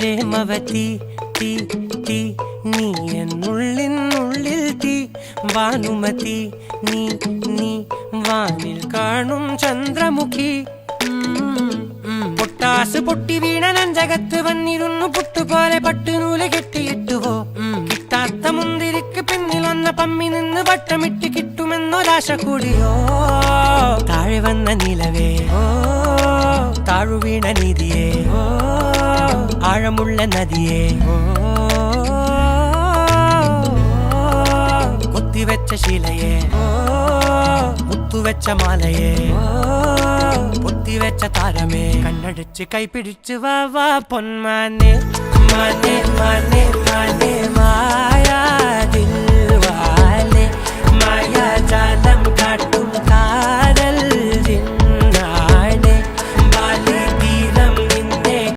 പ്രേമവതി തീ തീ നീ എന്നുള്ളിൽ തീ ഭാനുമതി നീ നീ വാനിൽ കാണും ചന്ദ്രമുഖി പൊട്ടാസ് പൊട്ടി വീണ നെഞ്ചകത്ത് വന്നിരുന്നു പുട്ടുപോലെ പട്ടുനൂല് കെട്ടിയിട്ടുവോ കിട്ടാത്ത മുന്തിരിക്ക് പിന്നിൽ വന്ന പമ്മി നിന്ന് വട്ടമിട്ട് കിട്ടുമെന്നൊരാശ കൂടിയോ താഴെ വന്ന നിലവേ താഴു വീണ നിധിയേ ആഴമുള്ള നദിയേ കൊത്തിവെച്ച ശിലയേ മുത്തുവെച്ച മാലയേ പൊത്തിവെച്ച താരമേ കണ്ണടിച്ച് കൈപിടിച്ച് വാ വാ പൊന്മാനെ മാനെ മാനെ മാനെ മായാ ദിൽവാലെ മായാ ജാല